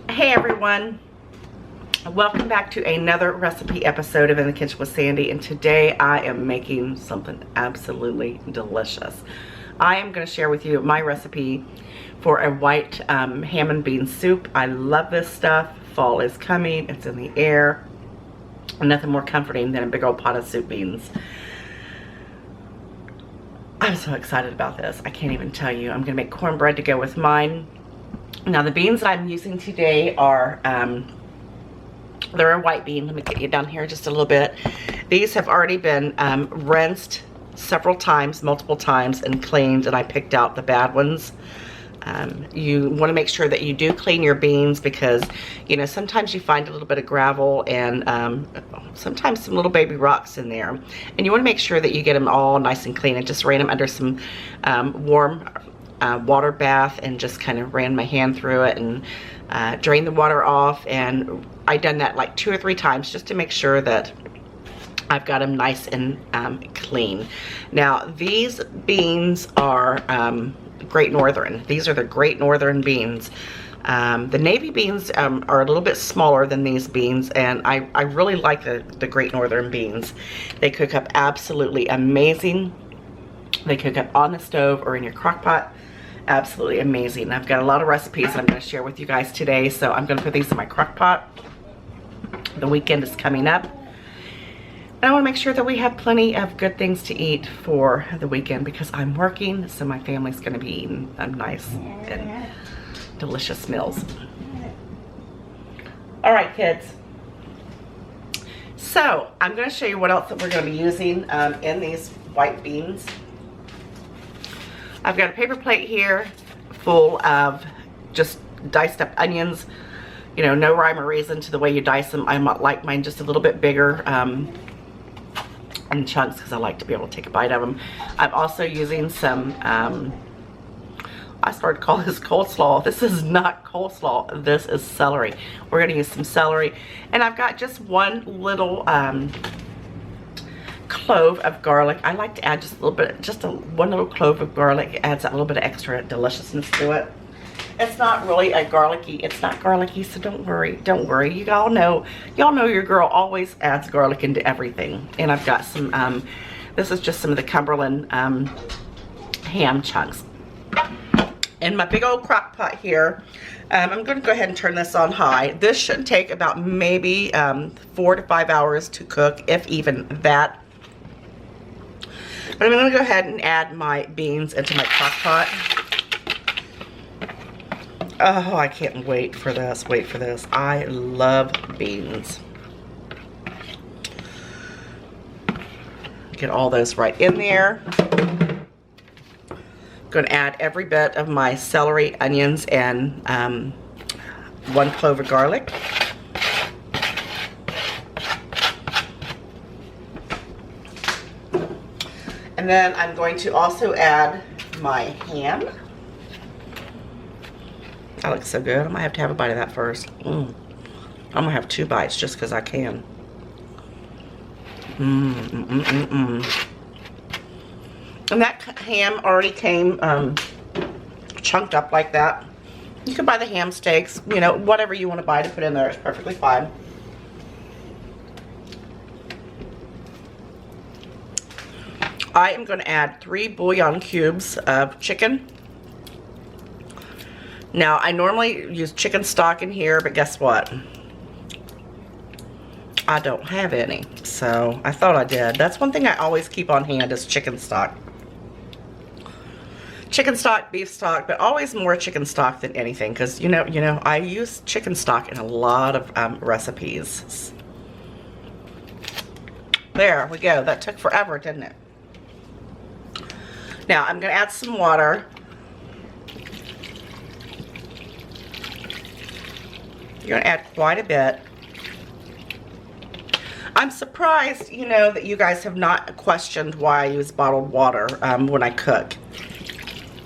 Hey everyone, welcome back to another recipe episode of In the Kitchen with Sandy, and today I am making something absolutely delicious. I am going to share with you my recipe for a white ham and bean soup. I love this stuff. Fall is coming, it's in the air. Nothing more comforting than a big old pot of soup beans. I'm so excited about this. I can't even tell you. I'm going to make cornbread to go with mine. Now the beans that I'm using today are, they're a white bean. Let me get you down here just a little bit. These have already been rinsed several times, multiple times, and cleaned, and I picked out the bad ones. You want to make sure that you do clean your beans because, you know, sometimes you find a little bit of gravel and sometimes some little baby rocks in there. And you want to make sure that you get them all nice and clean. I just ran them under some warm water bath and just kind of ran my hand through it and drained the water off, and I done that like 2 or 3 times just to make sure that I've got them nice and clean. Now these beans are Great Northern. These are the Great Northern beans. The navy beans are a little bit smaller than these beans, and I really like the Great Northern beans. They cook up absolutely amazing. They cook up on the stove or in your crock pot. Absolutely amazing. I've got a lot of recipes that I'm going to share with you guys today, so I'm going to put these in my crock pot. The weekend is coming up, and I want to make sure that we have plenty of good things to eat for the weekend because I'm working, so my family's going to be eating nice and delicious meals. All right, kids. So I'm going to show you what else that we're going to be using in these white beans. I've got a paper plate here full of just diced up onions. You know, no rhyme or reason to the way you dice them. I like mine just a little bit bigger in chunks because I like to be able to take a bite of them. I'm also using some, I started to call this coleslaw. This is not coleslaw. This is celery. We're going to use some celery. And I've got just one little clove of garlic. I like to add just a little bit, one little clove of garlic. It adds a little bit of extra deliciousness to it. It's not really a garlicky, it's not garlicky, so don't worry, don't worry. Y'all know your girl always adds garlic into everything. And I've got some, this is just some of the Cumberland ham chunks. In my big old crock pot here, I'm going to go ahead and turn this on high. This should take about maybe 4 to 5 hours to cook, if even that. But I'm going to go ahead and add my beans into my crock pot. Oh, I can't wait for this. Wait for this. I love beans. Get all those right in there. Going to add every bit of my celery, onions, and 1 clove of garlic. And then I'm going to also add my ham. That looks so good. I might have to have a bite of that first. I'm going to have 2 bites just because I can. And that ham already came chunked up like that. You can buy the ham steaks, you know, whatever you want to buy to put in there is perfectly fine. I am going to add 3 bouillon cubes of chicken. Now, I normally use chicken stock in here, but guess what? I don't have any, so I thought I did. That's one thing I always keep on hand is chicken stock. Chicken stock, beef stock, but always more chicken stock than anything because, you know, I use chicken stock in a lot of recipes. There we go. That took forever, didn't it? Now, I'm going to add some water. You're going to add quite a bit. I'm surprised, you know, that you guys have not questioned why I use bottled water when I cook.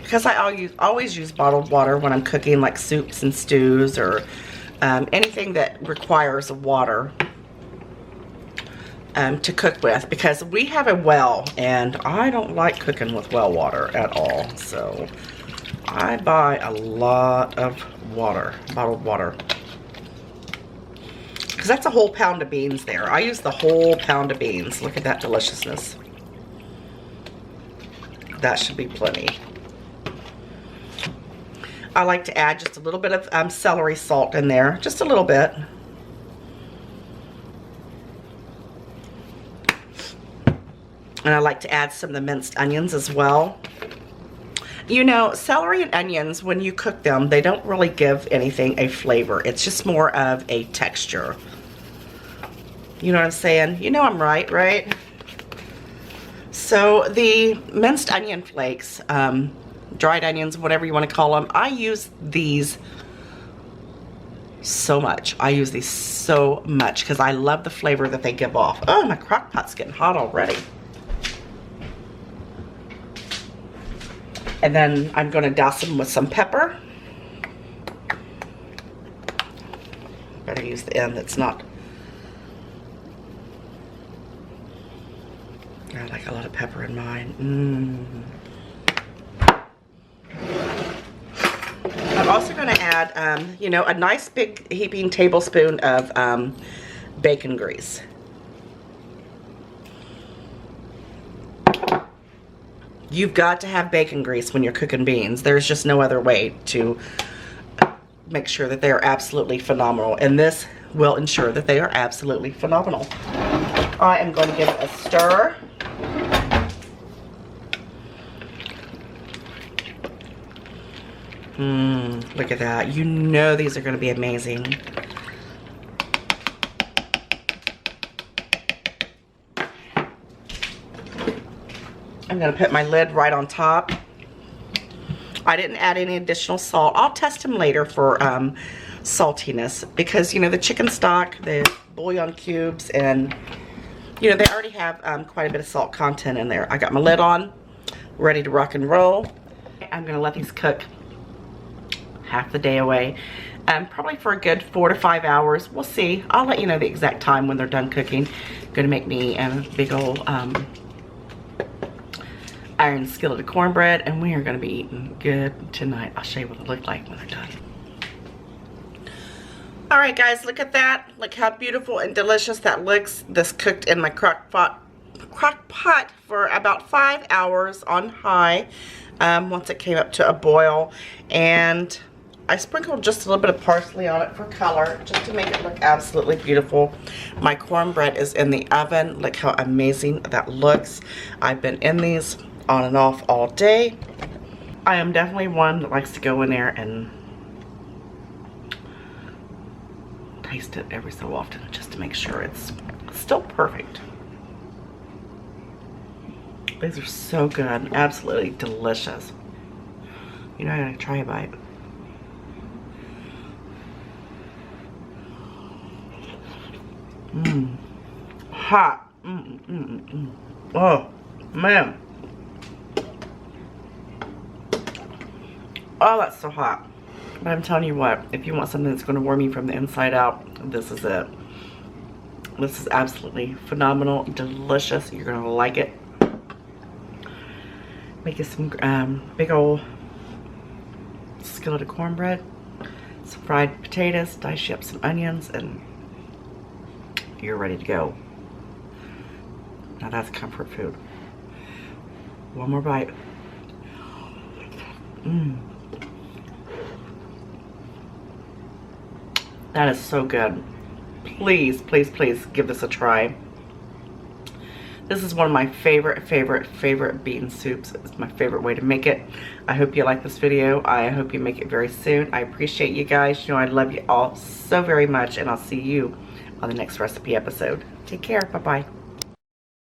Because I always use bottled water when I'm cooking like soups and stews or anything that requires water. To cook with, because we have a well and I don't like cooking with well water at all, so I buy a lot of water, bottled water. because that's a whole pound of beans there. I use the whole pound of beans. Look at that deliciousness. That should be plenty. I like to add just a little bit of celery salt in there, just a little bit. And I like to add some of the minced onions as well. You know, celery and onions, when you cook them, they don't really give anything a flavor. It's just more of a texture. You know what I'm saying? You know I'm right, right? So the minced onion flakes, dried onions, whatever you want to call them, I use these so much. I use these so much because I love the flavor that they give off. Oh, my crock pot's getting hot already. And then I'm going to douse them with some pepper. Better use the end that's not. I like a lot of pepper in mine. I'm also going to add, you know, a nice big heaping tablespoon of bacon grease. You've got to have bacon grease when you're cooking beans. There's just no other way to make sure that they are absolutely phenomenal. And this will ensure that they are absolutely phenomenal. I am going to give it a stir. Look at that. You know these are going to be amazing. I'm going to put my lid right on top. I didn't add any additional salt. I'll test them later for saltiness because, you know, the chicken stock, the bouillon cubes, and, you know, they already have quite a bit of salt content in there. I got my lid on, ready to rock and roll. I'm going to let these cook half the day away. Probably for a good 4 to 5 hours. We'll see. I'll let you know the exact time when they're done cooking. Going to make me a big old iron skillet of cornbread, and we are going to be eating good tonight. I'll show you what it looked like when they're done. All right, guys, look at that. Look how beautiful and delicious that looks. This cooked in my crock pot for about 5 hours on high. Once it came up to a boil, and I sprinkled just a little bit of parsley on it for color, just to make it look absolutely beautiful. My cornbread is in the oven. Look how amazing that looks. I've been in these on and off all day. I am definitely one that likes to go in there and taste it every so often just to make sure it's still perfect. These are so good, absolutely delicious. You know, I gotta try a bite. Hot. Oh, man. Oh, that's so hot. But I'm telling you what, if you want something that's going to warm you from the inside out, this is it. This is absolutely phenomenal, delicious. You're going to like it. Make you some big old skillet of cornbread, some fried potatoes, dice you up some onions, and you're ready to go. Now that's comfort food. One more bite. That is so good. Please, please, please give this a try. This is one of my favorite bean soups. It's my favorite way to make it. I hope you like this video. I hope you make it very soon. I appreciate you guys. You know I love you all so very much, and I'll see you on the next recipe episode. Take care. Bye-bye.